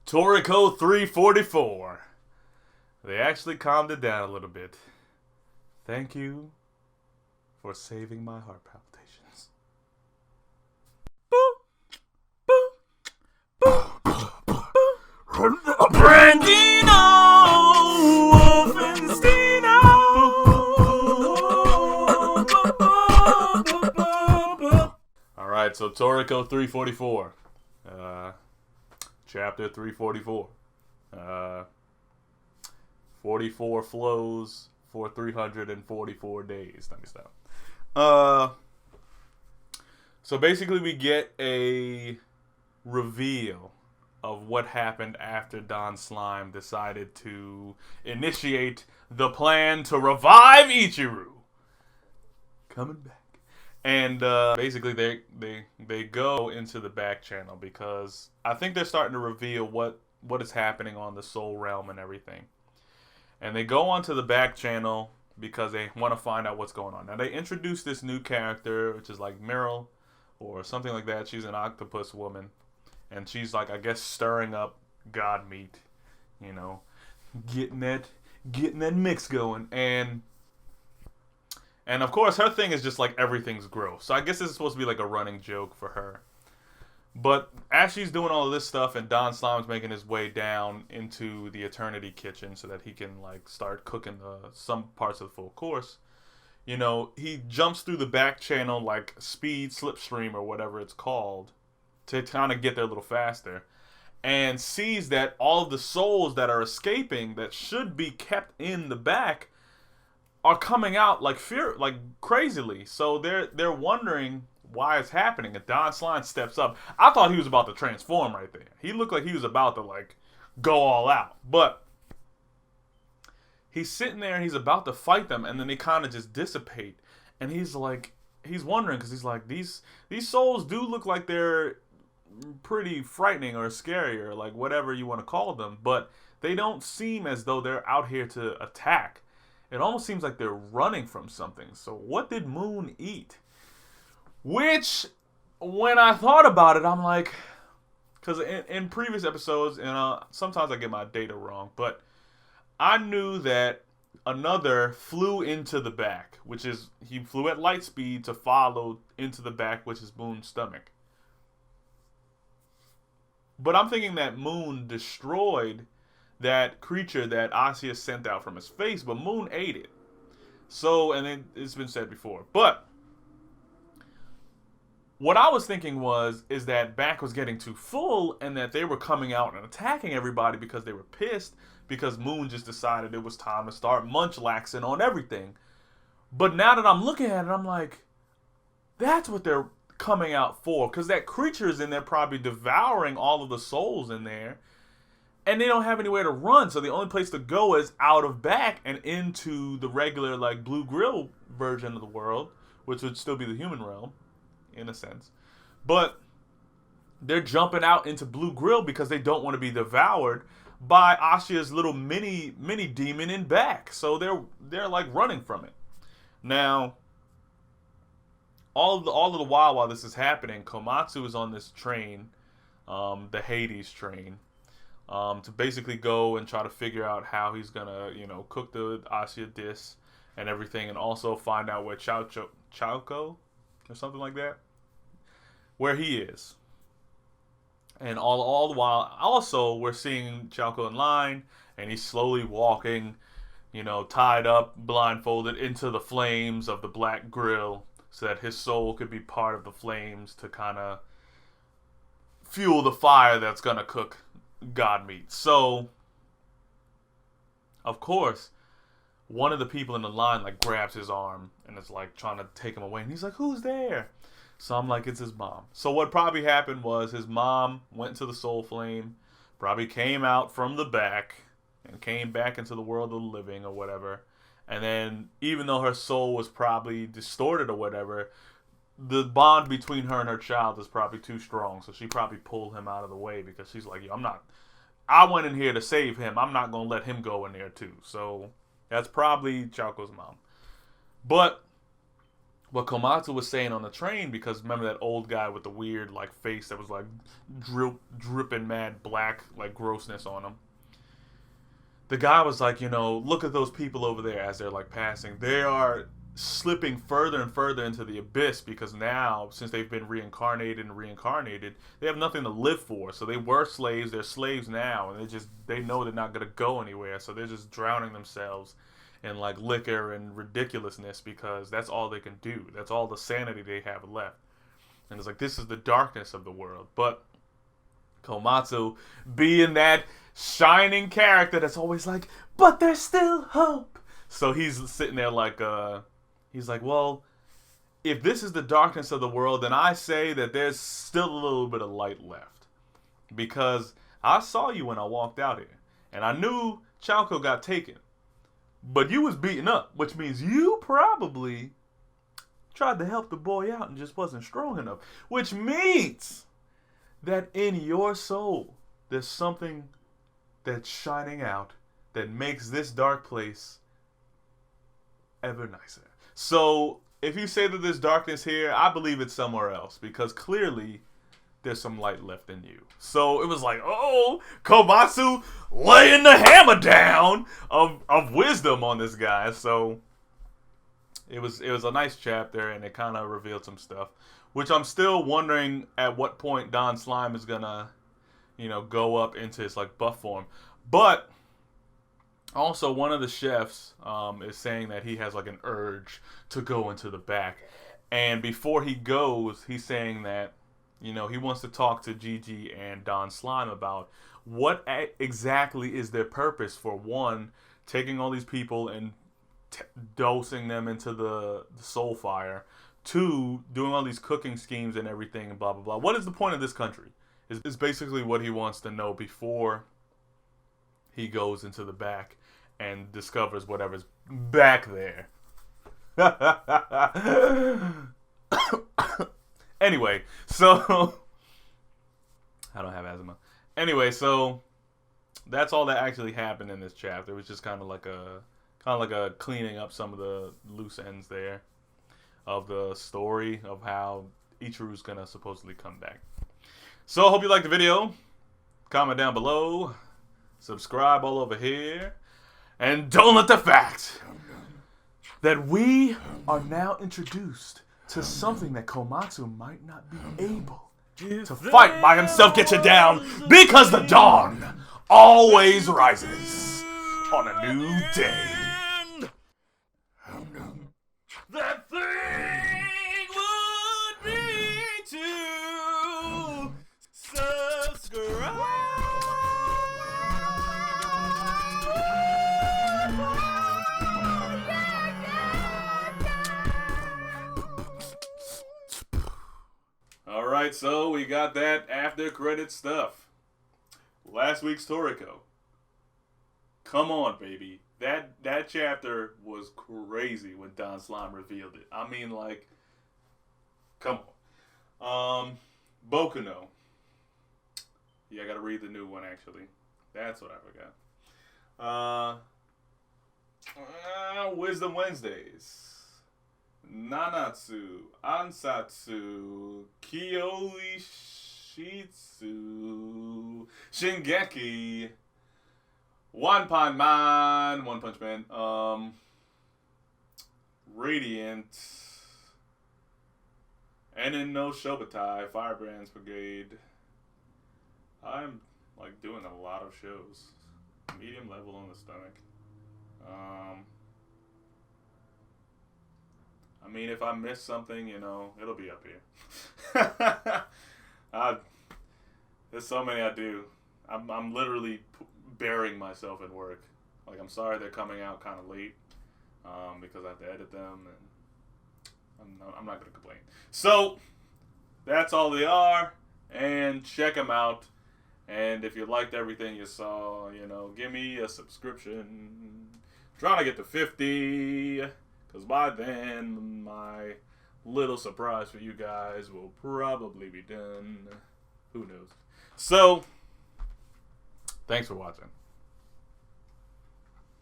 Toriko 344. They actually calmed it down a little bit. Thank you for saving my heart palpitations. Brandino Wolfensteino. All right, so Toriko 344. Chapter 344. 44 flows for 344 days. Let me stop. So basically we get a reveal of what happened after Don Slime decided to initiate the plan to revive Ichiru. Coming back. And basically they go into the back channel because I think they're starting to reveal what is happening on the Soul Realm and everything. And they go onto the back channel because they want to find out what's going on. Now they introduce this new character, which is like Meryl or something like that. She's an octopus woman. And she's like, I guess, stirring up god meat, you know, getting that mix going. And of course, her thing is just like everything's gross. So I guess this is supposed to be like a running joke for her. But as she's doing all of this stuff and Don Slime's making his way down into the Eternity Kitchen so that he can like start cooking some parts of the full course, you know, he jumps through the back channel like speed slipstream or whatever it's called to kind of get there a little faster, and sees that all of the souls that are escaping that should be kept in the back are coming out like crazily. So they're wondering why it's happening. And Don Slime steps up. I thought he was about to transform right there. He looked like he was about to like go all out. But he's sitting there and he's about to fight them, and then they kind of just dissipate. And he's wondering because he's like, these souls do look like they're pretty frightening or scary or like whatever you want to call them, but they don't seem as though they're out here to attack. It almost seems like they're running from something. So what did Moon eat? Which, when I thought about it, I'm like, because in previous episodes, and sometimes I get my data wrong, but I knew that another flew into the back, which is, he flew at light speed to follow into the back, which is Moon's stomach. But I'm thinking that Moon destroyed that creature that Asya sent out from his face, but Moon ate it. So, and it's been said before. But what I was thinking is that back was getting too full and that they were coming out and attacking everybody because they were pissed because Moon just decided it was time to start munchlaxing on everything. But now that I'm looking at it, I'm like, that's what they're coming out for, because that creature is in there probably devouring all of the souls in there, and they don't have anywhere to run, so the only place to go is out of back and into the regular like Blue Grill version of the world, which would still be the human realm in a sense. But they're jumping out into Blue Grill because they don't want to be devoured by Asya's little mini demon in back, so they're like running from it. Now all of the while this is happening, Komatsu is on this train, the Hades train, to basically go and try to figure out how he's gonna, you know, cook the Asya dish and everything, and also find out where Chalco or something like that, where he is. And all the while, also we're seeing Chalco in line, and he's slowly walking, you know, tied up, blindfolded into the flames of the Black Grill, so that his soul could be part of the flames to kind of fuel the fire that's going to cook god meat. So, of course, one of the people in the line like grabs his arm and is like trying to take him away. And he's like, who's there? So I'm like, it's his mom. So what probably happened was his mom went to the soul flame, probably came out from the back and came back into the world of the living or whatever. And then, even though her soul was probably distorted or whatever, the bond between her and her child is probably too strong. So she probably pulled him out of the way because she's like, yo, I went in here to save him. I'm not going to let him go in there too. So that's probably Chalco's mom. But what Komatsu was saying on the train, because remember that old guy with the weird like face that was like dripping mad black like grossness on him. The guy was like, look at those people over there as they're like passing. They are slipping further and further into the abyss because now, since they've been reincarnated, they have nothing to live for. So they were slaves, they're slaves now, and they know they're not gonna go anywhere. So they're just drowning themselves in like liquor and ridiculousness because that's all they can do. That's all the sanity they have left. And it's like, this is the darkness of the world. But Komatsu, being that shining character that's always like, but there's still hope. So he's sitting there like, he's like, well, if this is the darkness of the world, then I say that there's still a little bit of light left. Because I saw you when I walked out here. And I knew Chalco got taken. But you was beaten up, which means you probably tried to help the boy out and just wasn't strong enough. Which means that in your soul, there's something that's shining out that makes this dark place ever nicer. So if you say that there's darkness here, I believe it's somewhere else, because clearly there's some light left in you. So it was like, oh, Komatsu laying the hammer down of wisdom on this guy. So it was a nice chapter, and it kind of revealed some stuff, which I'm still wondering at what point Don Slime is gonna, go up into his like buff form. But also, one of the chefs is saying that he has like an urge to go into the back, and before he goes, he's saying that he wants to talk to Gigi and Don Slime about what exactly is their purpose for, one, taking all these people and dosing them into the soul fire, two, doing all these cooking schemes and everything and blah blah blah. What is the point of this country? Is basically what he wants to know before he goes into the back and discovers whatever's back there. Anyway, so I don't have asthma. Anyway, so that's all that actually happened in this chapter. It was just kind of like a cleaning up some of the loose ends there of the story of how Ichiru's gonna supposedly come back. So I hope you liked the video. Comment down below. Subscribe all over here. And don't let the fact that we are now introduced to something that Komatsu might not be able to fight by himself get you down, because the dawn always rises on a new day. That thing would be to subscribe. Alright, so we got that after credit stuff. Last week's Toriko. Come on, baby. That chapter was crazy when Don Slime revealed it. I mean, like, come on. Bokuno. Yeah, I gotta read the new one, actually. That's what I forgot. Wisdom Wednesdays. Nanatsu, Ansatsu, Kyoishitsu, Shingeki, One Punch Man, Radiant, Enin no Shobutai, Firebrand's Brigade. I'm like doing a lot of shows. Medium level on the stomach. I mean, if I miss something, it'll be up here. There's so many I do. I'm literally burying myself in work. Like, I'm sorry they're coming out kind of late because I have to edit them, and I'm not going to complain. So, that's all they are, and check them out. And if you liked everything you saw, give me a subscription. Trying to get to 50. Because by then, my little surprise for you guys will probably be done. Who knows? So, thanks for watching.